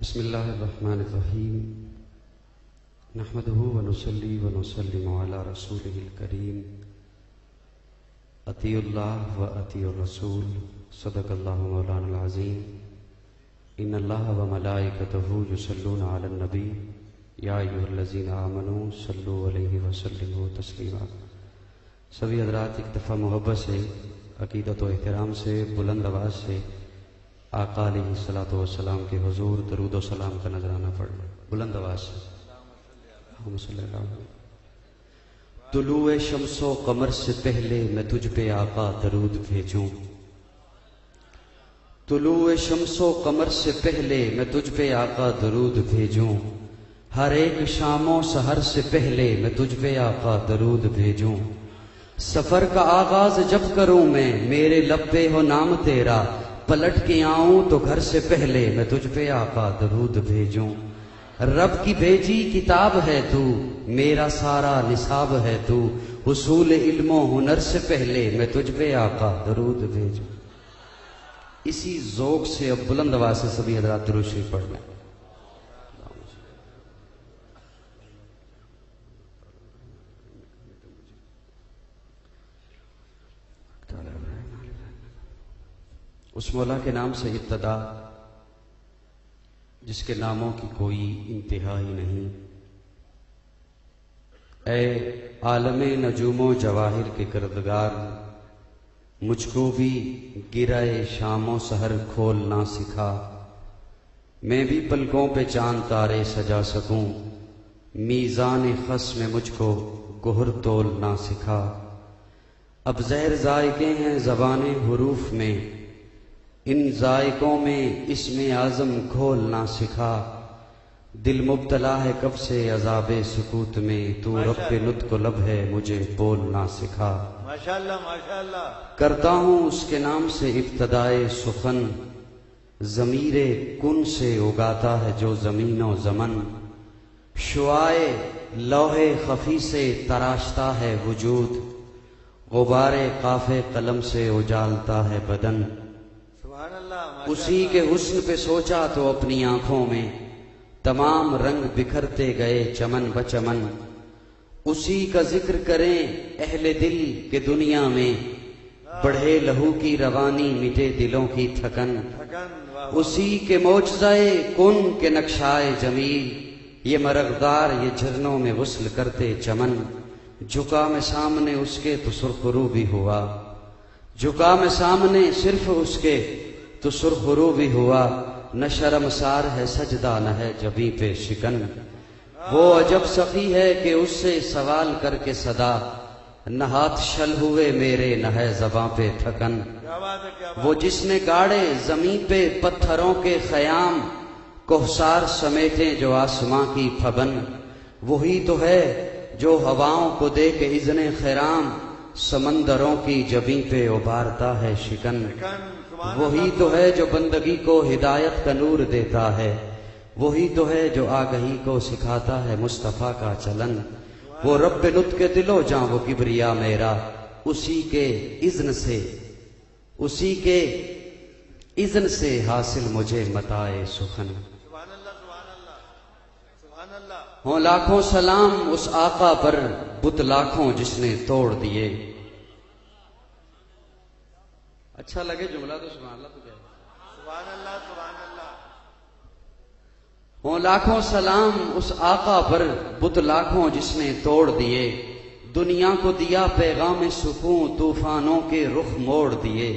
بسم اللہ الرحمن الرحیم نحمده ونصلی ونسلم علی رسولہ الکریم اطیعوا اللہ و اطیعوا الرسول صدق اللہ مولانا العظیم ان اللہ و ملائکتہ یصلون علی النبی یا ایھا الذین آمنوا صلوا علیہ وسلموا تسلیما۔ سبھی حضرات ایک دفعہ محبت سے، عقیدت و احترام سے، بلند آواز سے آقا علیہ الصلوۃ والسلام کے حضور درود و سلام کا نذرانہ پڑھنا، بلند آواز سے۔ اللہم صلی اللہ علیہ وسلم۔ طلوع شمس و قمر سے پہلے میں تجھ پہ آقا درود بھیجوں، طلوع شمس و قمر سے پہلے میں تجھ پہ آقا درود بھیجوں، ہر ایک شام و سحر سے پہلے میں تجھ پہ آقا درود بھیجوں، سفر کا آغاز جب کروں میں میرے لب پہ ہو نام تیرا، پلٹ کے آؤں تو گھر سے پہلے میں تجھ پہ آقا درود بھیجوں، رب کی بھیجی کتاب ہے تو، میرا سارا نصاب ہے تو، حصول علم و ہنر سے پہلے میں تجھ پہ آقا درود بھیجوں۔ اسی ذوق سے اب بلند آواز سے سبھی حضرات درود شریف پڑھ لیں۔ اس مولا کے نام سے ابتدا جس کے ناموں کی کوئی انتہا ہی نہیں، اے عالم نجوم و جواہر کے کردگار، مجھ کو بھی گرائے شام و سحر کھولنا سکھا، میں بھی پلکوں پہ چاند تارے سجا سکوں، میزان خس میں مجھ کو گہر تولنا سکھا، اب زہر ذائقے ہیں زبان حروف میں، ان ذائقوں میں اسم اعظم کھولنا سکھا، دل مبتلا ہے کب سے عذاب سکوت میں، تو رب نطق لب ہے مجھے بولنا سکھا، ماشاءاللہ ماشاءاللہ کرتا ہوں اس کے نام سے ابتدائے سخن، ضمیر کن سے اگاتا ہے جو زمین و زمن، شعائے لوح خفی سے تراشتا ہے وجود، غبار قاف قلم سے اجالتا ہے بدن، اسی کے حسن پہ سوچا تو اپنی آنکھوں میں تمام رنگ بکھرتے گئے چمن بچمن، اسی کا ذکر کریں اہل دل کے دنیا میں، بڑھے لہو کی روانی مٹے دلوں کی تھکن، اسی کے معجزۂ کن کے نقشائے جمیل، یہ مرغدار یہ جھرنوں میں غسل کرتے چمن، جھکا میں سامنے اس کے تو سرخرو بھی ہوا، جھکا میں سامنے صرف اس کے تو سرخرو بھی ہوا، نہ شرمسار ہے سجدہ نہ ہے جبیں پہ شکن، وہ عجب سخی ہے کہ اس سے سوال کر کے صدا، نہ ہاتھ شل ہوئے میرے نہ ہے زباں پہ تھکن، وہ جس نے گاڑے زمین پہ پتھروں کے خیام، کوہسار سمیٹے جو آسماں کی پھبن، وہی تو ہے جو ہواؤں کو دے کے اذن خرام، سمندروں کی جبیں پہ ابھارتا ہے شکن، وہی تو ہے جو بندگی کو ہدایت کا نور دیتا ہے، وہی تو ہے جو آگہی کو سکھاتا ہے مصطفیٰ کا چلن، وہ رب نطق دل و جاں وہ کبریا میرا، اسی کے اذن سے حاصل مجھے متاع سخن، ہوں لاکھوں سلام اس آقا پر بت لاکھوں جس نے توڑ دیے۔ اچھا لگے جملہ تو سبحان اللہ تو کیا ہے، سبحان اللہ سبحان اللہ، ہوں لاکھوں سلام اس آقا پر بت لاکھوں جس نے توڑ دیے، دنیا کو دیا پیغام سکون طوفانوں کے رخ موڑ دیے،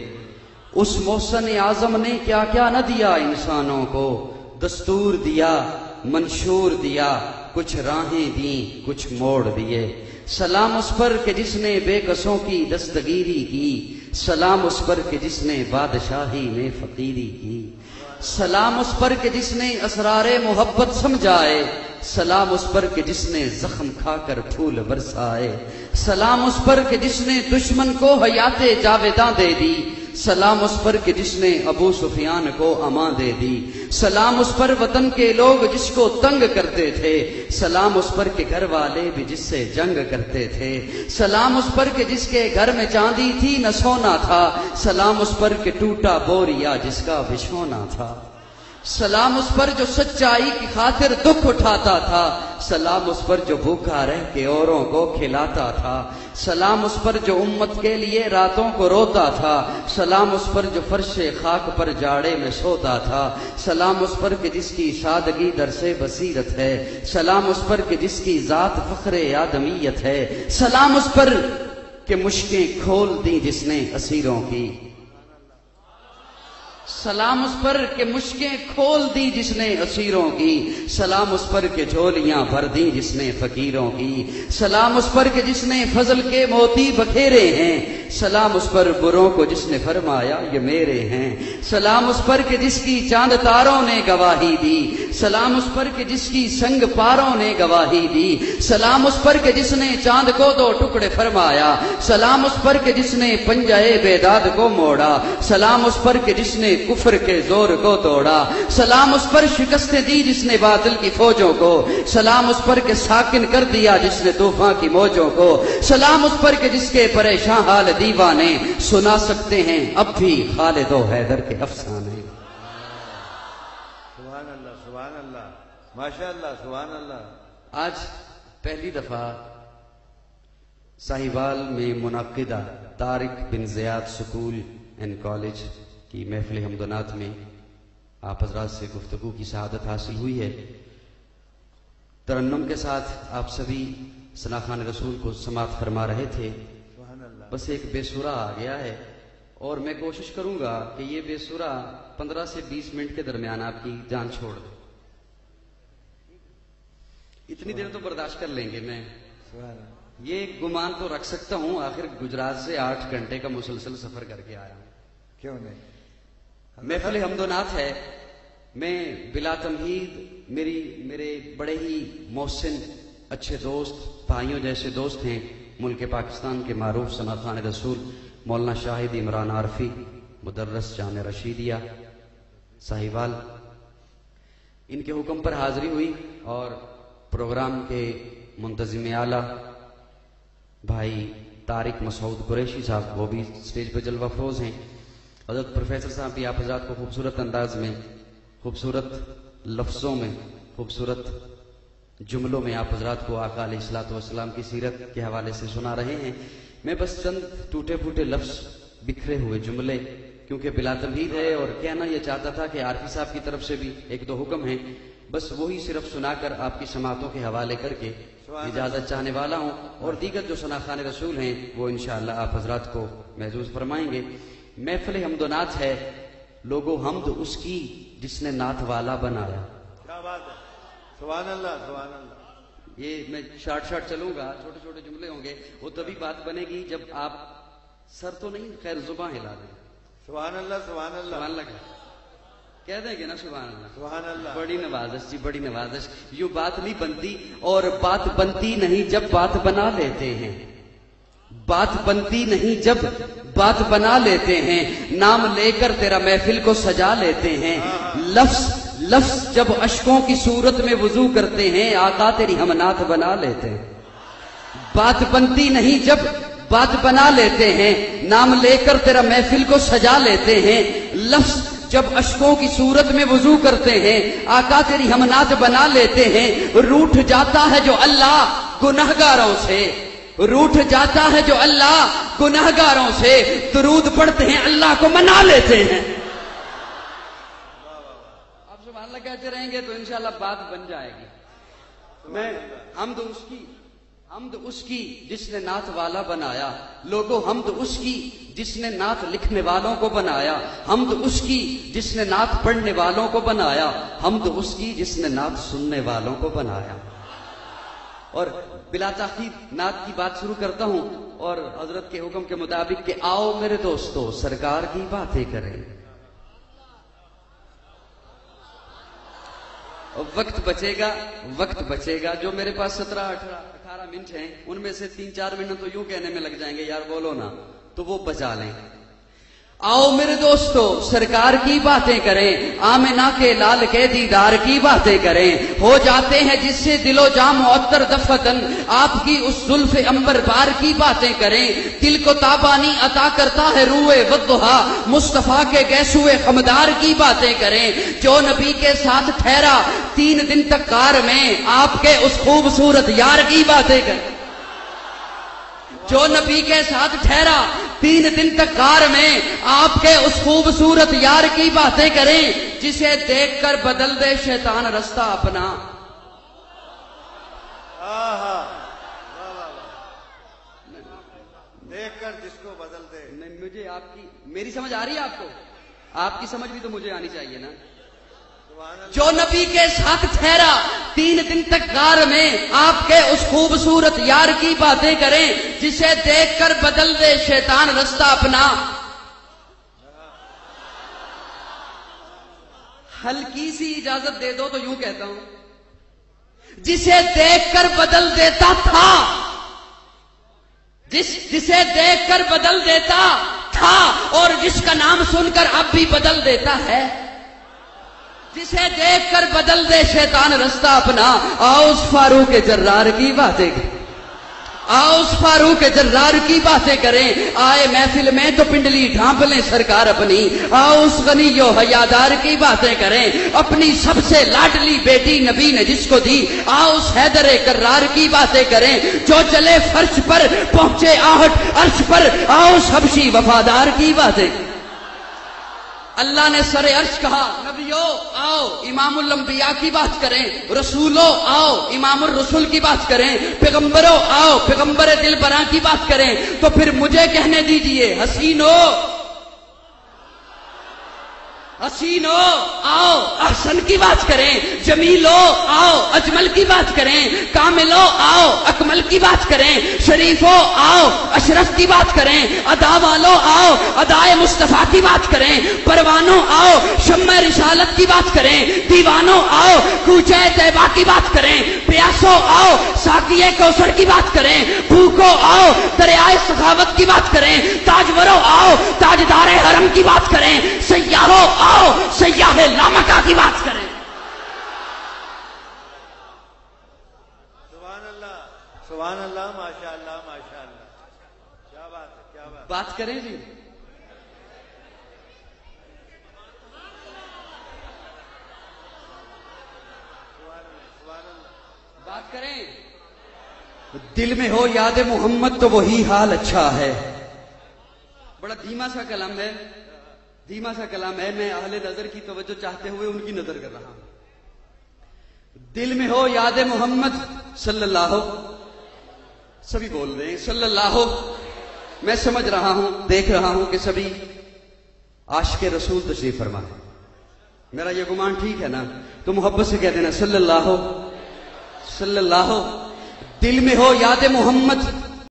اس محسن اعظم نے کیا کیا نہ دیا انسانوں کو، دستور دیا منشور دیا، کچھ راہیں دیں کچھ موڑ دیے، سلام اس پر کہ جس نے بے کسوں کی دستگیری کی، سلام اس پر کہ جس نے بادشاہی میں فقیری کی، سلام اس پر کہ جس نے اسرار محبت سمجھائے، سلام اس پر کہ جس نے زخم کھا کر پھول برسائے، سلام اس پر کہ جس نے دشمن کو حیات جاویداں دے دی، سلام اس پر کہ جس نے ابو سفیان کو امان دے دی، سلام اس پر وطن کے لوگ جس کو تنگ کرتے تھے، سلام اس پر کہ گھر والے بھی جس سے جنگ کرتے تھے، سلام اس پر کہ جس کے گھر میں چاندی تھی نہ سونا تھا، سلام اس پر کہ ٹوٹا بوریا جس کا بچھونا تھا، سلام اس پر جو سچائی کی خاطر دکھ اٹھاتا تھا، سلام اس پر جو بھوکا رہ کے اوروں کو کھلاتا تھا، سلام اس پر جو امت کے لیے راتوں کو روتا تھا، سلام اس پر جو فرش خاک پر جاڑے میں سوتا تھا، سلام اس پر کہ جس کی سادگی درس بصیرت ہے، سلام اس پر کہ جس کی ذات فخر آدمیت ہے، سلام اس پر کہ مشکیں کھول دیں جس نے اسیروں کی، سلام اس پر کہ مشکیں کھول دی جس نے اسیروں کی، سلام اس پر کہ جھولیاں بھر دی جس نے فقیروں کی، سلام اس پر کہ جس نے فضل کے موتی بکھیرے ہیں، سلام اس پر بروں کو جس نے فرمایا یہ میرے ہیں، سلام اس پر کہ جس کی چاند تاروں نے گواہی دی، سلام اس پر کہ جس کی سنگ پاروں نے گواہی دی، سلام اس پر کہ جس نے چاند کو دو ٹکڑے فرمایا، سلام اس پر کہ جس نے پنجے بیداد کو موڑا، سلام اس پر کہ جس نے کفر کے زور کو توڑا، سلام اس پر شکست دی جس نے باطل کی فوجوں کو، سلام اس پر کہ ساکن کر دیا جس نے طوفان کی موجوں کو، سلام اس پر کہ جس کے پریشان حال دیوانے سنا سکتے ہیں اب بھی خالد و حیدر کے افسانے۔ سبحان اللہ سبحان اللہ ماشاء اللہ سبحان اللہ۔ آج پہلی دفعہ ساہیوال میں منعقدہ طارق بن زیاد سکول اینڈ کالج کی محفل حمد و نعت میں آپ حضرات سے گفتگو کی سعادت حاصل ہوئی ہے۔ ترنم کے ساتھ آپ سبھی ثناءخوان رسول کو سماعت فرما رہے تھے، بس ایک بے سورہ آ گیا ہے اور میں کوشش کروں گا کہ یہ بے سورہ 15 سے 20 منٹ کے درمیان آپ کی جان چھوڑ دے، اتنی دیر تو برداشت کر لیں گے۔ میں یہ گمان تو رکھ سکتا ہوں، آخر گجرات سے 8 گھنٹے کا مسلسل سفر کر کے آیا ہوں، کیوں نہیں؟ محفل حمد و نعت ہے، میں بلا تمہید میرے بڑے ہی محسن اچھے دوست بھائیوں جیسے دوست ہیں ملک پاکستان کے معروف ثناءخوان رسول مولانا شاہد عمران عارفی مدرس جامعہ رشیدیہ ساہیوال، ان کے حکم پر حاضری ہوئی اور پروگرام کے منتظم اعلیٰ بھائی طارق مسعود قریشی صاحب وہ بھی اسٹیج پہ جلوہ افروز ہیں، حضرت پروفیسر صاحب بھی آپ حضرات کو خوبصورت انداز میں، خوبصورت لفظوں میں، خوبصورت جملوں میں آپ حضرات کو آقا علیہ الصلوۃ والسلام کی سیرت کے حوالے سے سنا رہے ہیں۔ میں بس چند ٹوٹے پھوٹے لفظ، بکھرے ہوئے جملے، کیونکہ بلا تمہید ہے اور کہنا یہ چاہتا تھا کہ عارفی صاحب کی طرف سے بھی 1-2 حکم ہیں، بس وہی صرف سنا کر آپ کی سماعتوں کے حوالے کر کے اجازت چاہنے والا ہوں، اور دیگر جو ثناءخوان رسول ہیں وہ انشاءاللہ آپ حضرات کو محظوظ فرمائیں گے۔ محفل حمد و نعت ہے، لوگو حمد اس کی جس نے نعت والا بنایا۔ کیا بات ہے، سبحان اللہ سبحان اللہ۔ یہ میں شارٹ چلوں گا، چھوٹے چھوٹے جملے ہوں گے، وہ تبھی بات بنے گی جب آپ سر تو نہیں، خیر زباں ہلا دیں۔ سبحان اللہ سبحان اللہ سبحان اللہ کہہ دیں گے نا، سبحان اللہ سبحان اللہ۔ بڑی نوازش جی، بڑی نوازش۔ یوں بات نہیں بنتی، اور بات بنتی نہیں جب بات بنا لیتے ہیں، بات بنتی نہیں جب بات بنا لیتے ہیں، نام لے کر تیرا محفل کو سجا لیتے ہیں، لفظ جب اشکوں کی صورت میں وضو کرتے ہیں، آقا تیری ہم نعت بنا لیتے ہیں۔ بات بنتی نہیں جب بات بنا لیتے ہیں، نام لے کر تیرا محفل کو سجا لیتے ہیں، لفظ جب اشکوں کی صورت میں وضو کرتے ہیں، آقا تیری ہم نعت بنا لیتے ہیں۔ روٹھ جاتا ہے جو اللہ گنہگاروں سے، روٹھ جاتا ہے جو اللہ گنہگاروں سے، درود پڑھتے ہیں اللہ کو منا لیتے ہیں۔ آپ سبحان اللہ کہتے رہیں گے تو انشاءاللہ بات بن جائے گی۔ میں حمد اس کی جس نے نعت والا بنایا، لوگوں حمد اس کی جس نے نعت لکھنے والوں کو بنایا، حمد اس کی جس نے نعت پڑھنے والوں کو بنایا، حمد اس کی جس نے نعت سننے والوں کو بنایا۔ اور بلا تاخیر نعت کی بات شروع کرتا ہوں، اور حضرت کے حکم کے مطابق کہ آؤ میرے دوستو سرکار کی باتیں کریں۔ وقت بچے گا، جو میرے پاس 17-18 منٹ ہیں ان میں سے 3-4 منٹ تو یوں کہنے میں لگ جائیں گے یار بولو نا، تو وہ بچا لیں۔ آؤ میرے دوستو سرکار کی باتیں کریں، آمنہ کے لال کے دیدار کی باتیں کریں، ہو جاتے ہیں جس سے دل و جاں معطر دفتن، آپ کی اس زلف عنبر بار کی باتیں کریں، دل کو تابانی عطا کرتا ہے روئے والضحا، مصطفیٰ کے گیسوئے خمدار کی باتیں کریں، جو نبی کے ساتھ ٹھہرا 3 دن تک کار میں، آپ کے اس خوبصورت یار کی باتیں کریں، جو نبی کے ساتھ ٹھہرا 3 دن تک کار میں، آپ کے اس خوبصورت یار کی باتیں کریں، جسے دیکھ کر بدل دے شیطان رستہ اپنا۔ دیکھ کر جس کو بدل دے۔ مجھے آپ کی میری سمجھ آ رہی ہے آپ کو؟ آپ کی سمجھ بھی تو مجھے آنی چاہیے نا۔ جو نبی کے ساتھ ٹھہرا 3 دن تک غار میں، آپ کے اس خوبصورت یار کی باتیں کریں، جسے دیکھ کر بدل دے شیطان رستہ اپنا۔ ہلکی سی اجازت دے دو تو یوں کہتا ہوں، جسے دیکھ کر بدل دیتا تھا، جسے دیکھ کر بدل دیتا تھا، اور جس کا نام سن کر اب بھی بدل دیتا ہے، جسے دیکھ کر بدل دے شیطان رستہ اپنا۔ آؤ اس فاروق جرار کی باتیں کریں، آؤ اس فاروق جرار کی باتیں کریں، آئے محفل میں تو پنڈلی ڈھانپ لیں سرکار اپنی، آؤ اس غنی و حیادار کی باتیں کریں، اپنی سب سے لاڈلی بیٹی نبی نے جس کو دی، آؤ اس حیدر کرار کی باتیں کریں، جو چلے فرش پر پہنچے آہٹ عرش پر، آؤ اس حبشی وفادار کی باتیں کریں۔ اللہ نے سر عرش کہا، نبیو آؤ امام الانبیاء کی بات کریں، رسولو آؤ امام الرسول کی بات کریں، پیغمبرو آؤ پیغمبر دل براں کی بات کریں، تو پھر مجھے کہنے دیجئے حسینو حسینو آؤ احسن کی بات کریں، جمیلو آؤ اجمل کی بات کریں، کاملو آؤ اکمل کی بات کریں، شریفو آؤ اشرف کی بات کریں، ادا والو آؤ ادائے مصطفیٰ کی بات کریں، پروانو آؤ شمع رسالت کی بات کریں، دیوانو آؤ کوچہ طیبہ کی بات کریں، پیاسو آؤ ساقیہ کوثر کی بات کریں، بھوکو آؤ دریائے سخاوت کی بات کریں، تاجورو آؤ تاجدار حرم کی بات کریں، سیاحو آؤ سیاح لامکہ کی بات کریں۔ سبحان اللہ سبحان اللہ، ماشاء اللہ ماشاء اللہ، کیا بات ہے کیا بات کریں جی، بات کریں۔ دل میں ہو یاد محمد تو وہی حال اچھا ہے۔ بڑا دھیما سا کلام ہے، دھیما سا کلام ہے، میں اہل نظر کی توجہ چاہتے ہوئے ان کی نظر کر رہا ہوں۔ دل میں ہو یاد محمد صلی اللہ، سبھی بول رہے ہیں صلی اللہ، میں سمجھ رہا ہوں دیکھ رہا ہوں کہ سبھی عاشق رسول تشریف فرما ہے، میرا یہ گمان ٹھیک ہے نا؟ تو محبت سے کہہ دینا صلی اللہ صلی اللہ۔ دل میں ہو یاد محمد